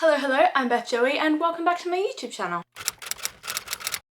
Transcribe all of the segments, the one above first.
Hello, I'm Beth Joey and welcome back to my YouTube channel.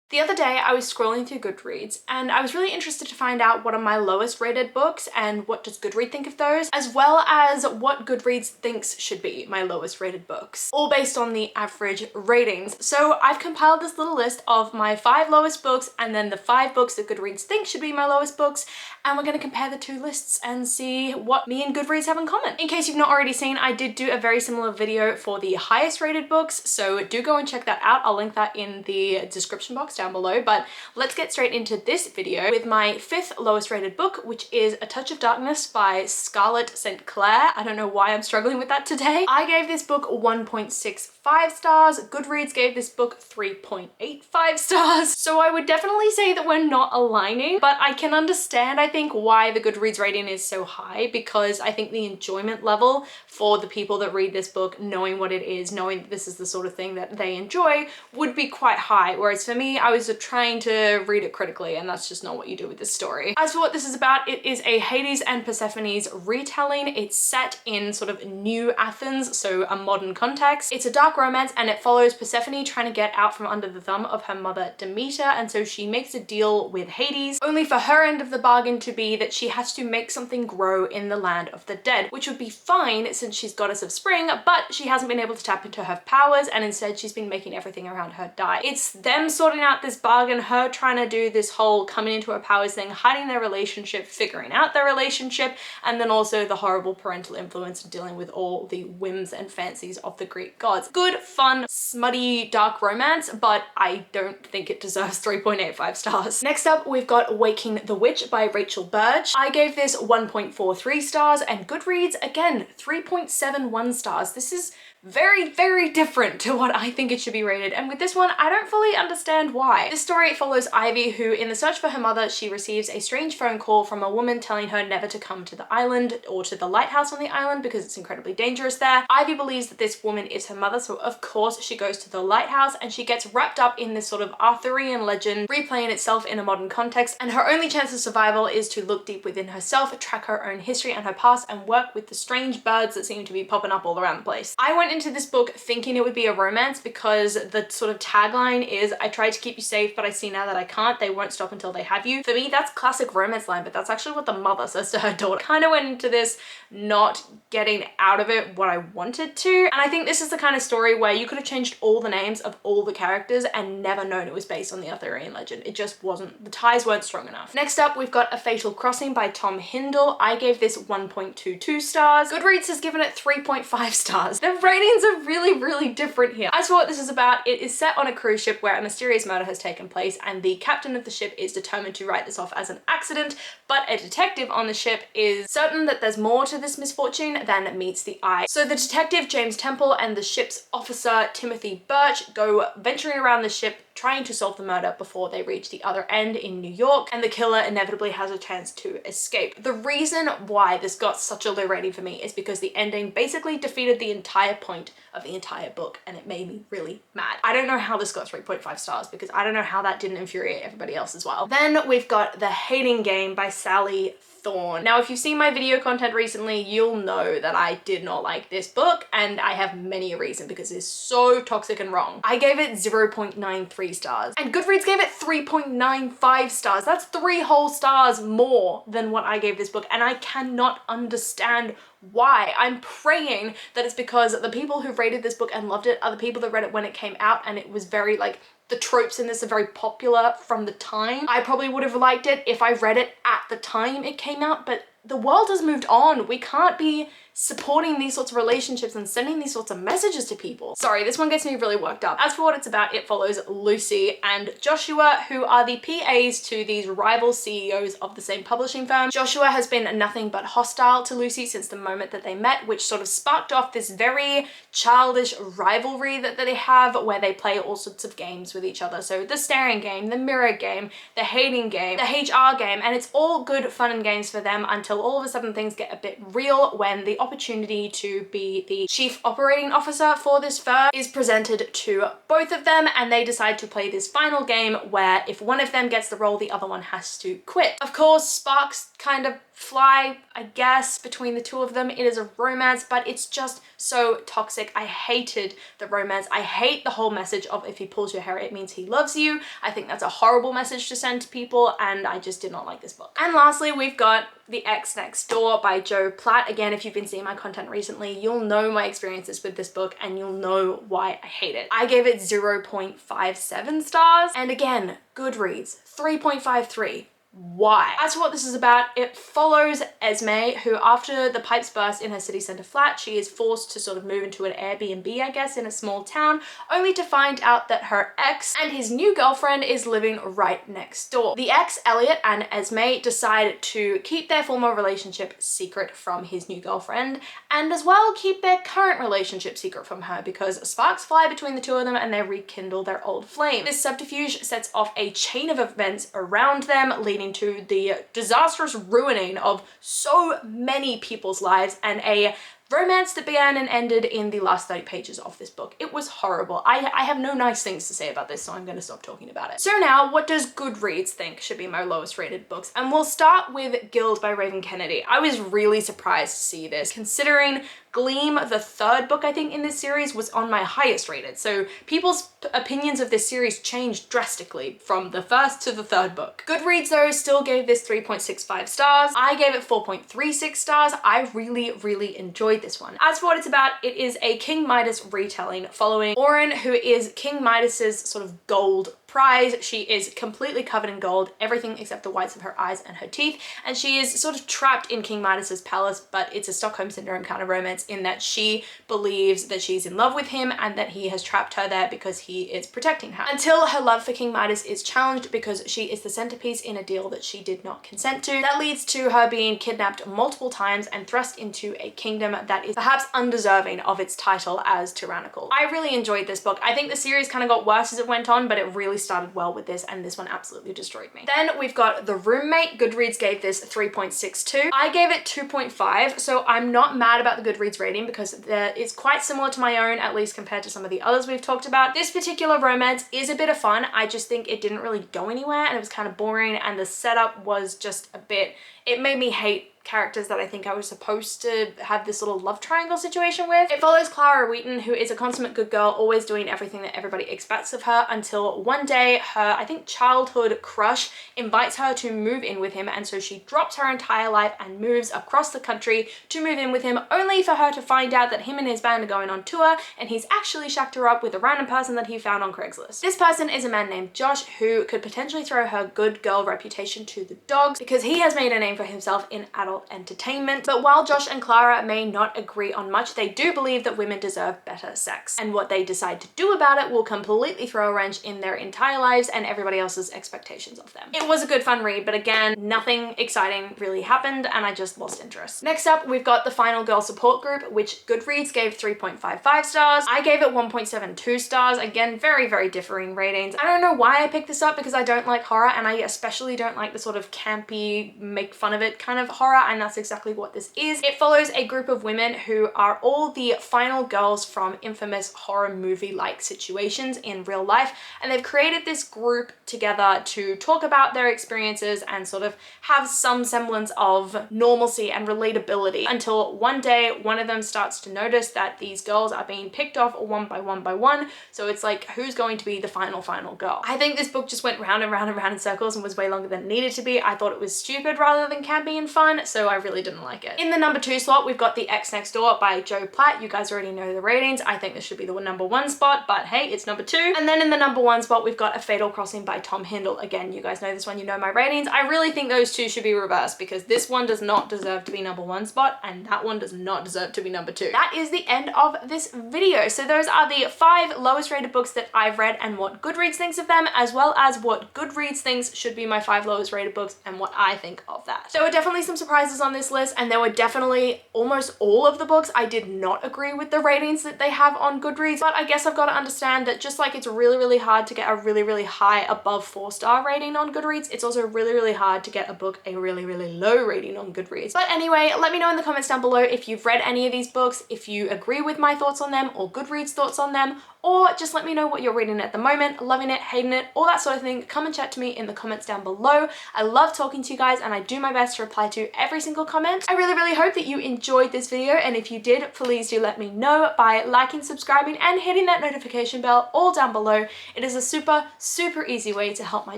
The other day I was scrolling through Goodreads and I was really interested to find out what are my lowest rated books and what does Goodreads think of those, as well as what Goodreads thinks should be my lowest rated books, all based on the average ratings. So I've compiled this little list of my 5 lowest books and then the 5 books that Goodreads thinks should be my lowest books, and we're going to compare the 2 lists and see what me and Goodreads have in common. In case you've not already seen, I did do a very similar video for the highest rated books, so do go and check that out. I'll link that in the description box down below, but let's get straight into this video with my 5th lowest rated book, which is A Touch of Darkness by Scarlett St. Clair. I don't know why I'm struggling with that today. I gave this book 1.65 stars. Goodreads gave this book 3.85 stars. So I would definitely say that we're not aligning, but I can understand, I think, why the Goodreads rating is so high, because I think the enjoyment level for the people that read this book, knowing what it is, knowing that this is the sort of thing that they enjoy, would be quite high. Whereas for me, I was trying to read it critically, and that's just not what you do with this story. As for what this is about, it is a Hades and Persephone's retelling. It's set in sort of New Athens, so a modern context. It's a dark romance and it follows Persephone trying to get out from under the thumb of her mother Demeter, and so she makes a deal with Hades, only for her end of the bargain to be that she has to make something grow in the land of the dead, which would be fine since she's goddess of spring, but she hasn't been able to tap into her powers, and instead she's been making everything around her die. It's them sorting out this bargain, her trying to do this whole coming into her powers thing, hiding their relationship, figuring out their relationship, and then also the horrible parental influence dealing with all the whims and fancies of the Greek gods. Good, fun, smutty, dark romance, but I don't think it deserves 3.85 stars. Next up, we've got Waking the Witch by Rachel Birch. I gave this 1.43 stars, and Goodreads, again, 3.71 stars. This is very different to what I think it should be rated, and with this one I don't fully understand why. This story follows Ivy, who in the search for her mother, she receives a strange phone call from a woman telling her never to come to the island or to the lighthouse on the island because it's incredibly dangerous there. Ivy believes that this woman is her mother, so of course she goes to the lighthouse and she gets wrapped up in this sort of Arthurian legend replaying itself in a modern context, and her only chance of survival is to look deep within herself, track her own history and her past, and work with the strange birds that seem to be popping up all around the place. I went into this book thinking it would be a romance because the sort of tagline is, I tried to keep you safe but I see now that I can't, they won't stop until they have you. For me, that's classic romance line, but that's actually what the mother says to her daughter. Kind of went into this not getting out of it what I wanted to, and I think this is the kind of story where you could have changed all the names of all the characters and never known it was based on the Arthurian legend. It just wasn't, the ties weren't strong enough. Next up, we've got A Fatal Crossing by Tom Hindle. I gave this 1.22 stars. Goodreads has given it 3.5 stars. The ratings are really different here. As for what this is about, it is set on a cruise ship where a mysterious murder has taken place, and the captain of the ship is determined to write this off as an accident, but a detective on the ship is certain that there's more to this misfortune than meets the eye. So the detective James Temple and the ship's officer Timothy Birch go venturing around the ship trying to solve the murder before they reach the other end in New York, and the killer inevitably has a chance to escape. The reason why this got such a low rating for me is because the ending basically defeated the entire point of the entire book, and it made me really mad. I don't know how this got 3.5 stars because I don't know how that didn't infuriate everybody else as well. Then we've got The Hating Game by Sally Thorne. Now, if you've seen my video content recently, you'll know that I did not like this book, and I have many a reason because it's so toxic and wrong. I gave it 0.93 stars, and Goodreads gave it 3.95 stars. That's 3 whole stars more than what I gave this book, and I cannot understand why. I'm praying that it's because the people who rated this book and loved it are the people that read it when it came out, and it was very like, the tropes in this are very popular from the time. I probably would have liked it if I read it at the time it came out, but the world has moved on. We can't be supporting these sorts of relationships and sending these sorts of messages to people. Sorry, this one gets me really worked up. As for what it's about, it follows Lucy and Joshua, who are the PAs to these rival CEOs of the same publishing firm. Joshua has been nothing but hostile to Lucy since the moment that they met, which sort of sparked off this very childish rivalry that they have, where they play all sorts of games with each other. So the staring game, the mirror game, the hating game, the HR game, and it's all good fun and games for them until all of a sudden things get a bit real when the opportunity to be the chief operating officer for this firm is presented to both of them, and they decide to play this final game where if one of them gets the role, the other one has to quit. Of course, sparks kind of fly, I guess, between the two of them. It is a romance, but it's just so toxic. I hated the romance. I hate the whole message of if he pulls your hair, it means he loves you. I think that's a horrible message to send to people, and I just did not like this book. And lastly, we've got The Ex Next Door by Jo Platt. Again, if you've been seeing my content recently, you'll know my experiences with this book and you'll know why I hate it. I gave it 0.57 stars, and again, Goodreads 3.53. Why? As to what this is about, it follows Esme, who after the pipes burst in her city centre flat, she is forced to sort of move into an Airbnb, I guess, in a small town, only to find out that her ex and his new girlfriend is living right next door. The ex, Elliot, and Esme decide to keep their former relationship secret from his new girlfriend, and as well keep their current relationship secret from her, because sparks fly between the two of them and they rekindle their old flame. This subterfuge sets off a chain of events around them, leading to the disastrous ruining of so many people's lives, and a romance that began and ended in the last 30 pages of this book. It was horrible. I have no nice things to say about this, so I'm gonna stop talking about it. So now, what does Goodreads think should be my lowest rated books? And we'll start with Guild by Raven Kennedy. I was really surprised to see this, considering Gleam, the third book I think in this series, was on my highest rated. So people's opinions of this series changed drastically from the first to the third book. Goodreads though still gave this 3.65 stars. I gave it 4.36 stars. I really enjoyed this one. As for what it's about, it is a King Midas retelling following Orin, who is King Midas's sort of gold prize. She is completely covered in gold, everything except the whites of her eyes and her teeth, and she is sort of trapped in King Midas's palace, but it's a Stockholm Syndrome kind of romance in that she believes that she's in love with him and that he has trapped her there because he is protecting her. Until her love for King Midas is challenged because she is the centerpiece in a deal that she did not consent to. That leads to her being kidnapped multiple times and thrust into a kingdom that is perhaps undeserving of its title as tyrannical. I really enjoyed this book. I think the series kind of got worse as it went on, but it really started well with this, and this one absolutely destroyed me. Then we've got The Roommate. Goodreads gave this 3.62. I gave it 2.5, so I'm not mad about the Goodreads rating because it's quite similar to my own, at least compared to some of the others we've talked about. This particular romance is a bit of fun. I just think it didn't really go anywhere and it was kind of boring, and the setup was just a bit, it made me hate characters that I think I was supposed to have this little love triangle situation with. It follows Clara Wheaton, who is a consummate good girl, always doing everything that everybody expects of her, until one day her, I think, childhood crush invites her to move in with him, and so she drops her entire life and moves across the country to move in with him, only for her to find out that him and his band are going on tour and he's actually shacked her up with a random person that he found on Craigslist. This person is a man named Josh, who could potentially throw her good girl reputation to the dogs because he has made a name for himself in adult entertainment. But while Josh and Clara may not agree on much, they do believe that women deserve better sex, and what they decide to do about it will completely throw a wrench in their entire lives and everybody else's expectations of them. It was a good fun read, but again, nothing exciting really happened and I just lost interest. Next up, we've got The Final Girl Support Group, which Goodreads gave 3.55 stars. I gave it 1.72 stars. Again, very differing ratings. I don't know why I picked this up because I don't like horror, and I especially don't like the sort of campy, make fun of it kind of horror, and that's exactly what this is. It follows a group of women who are all the final girls from infamous horror movie-like situations in real life, and they've created this group together to talk about their experiences and sort of have some semblance of normalcy and relatability, until one day one of them starts to notice that these girls are being picked off one by one, so it's like, who's going to be the final girl? I think this book just went round and round and round in circles and was way longer than it needed to be. I thought it was stupid rather than campy and fun, so I really didn't like it. In the number 2 slot, we've got The Ex Next Door by Jo Platt. You guys already know the ratings. I think this should be the number 1 spot, but hey, it's number 2. And then in the number 1 spot, we've got A Fatal Crossing by Tom Hindle. Again, you guys know this one, you know my ratings. I really think those two should be reversed because this one does not deserve to be number 1 spot and that one does not deserve to be number 2. That is the end of this video. So those are the 5 lowest rated books that I've read and what Goodreads thinks of them, as well as what Goodreads thinks should be my 5 lowest rated books and what I think of that. There were definitely some surprises on this list, and there were definitely almost all of the books I did not agree with the ratings that they have on Goodreads, but I guess I've got to understand that just like it's really hard to get a really high above 4-star rating on Goodreads, it's also really hard to get a book a really low rating on Goodreads. But anyway, let me know in the comments down below if you've read any of these books, if you agree with my thoughts on them or Goodreads thoughts on them, or just let me know what you're reading at the moment, loving it, hating it, all that sort of thing. Come and chat to me in the comments down below. I love talking to you guys and I do my best to reply to every single comment. I really hope that you enjoyed this video, and if you did, please do let me know by liking, subscribing, and hitting that notification bell all down below. It is a super easy way to help my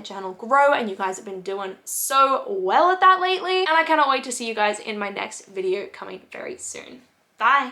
channel grow, and you guys have been doing so well at that lately, and I cannot wait to see you guys in my next video coming very soon. Bye!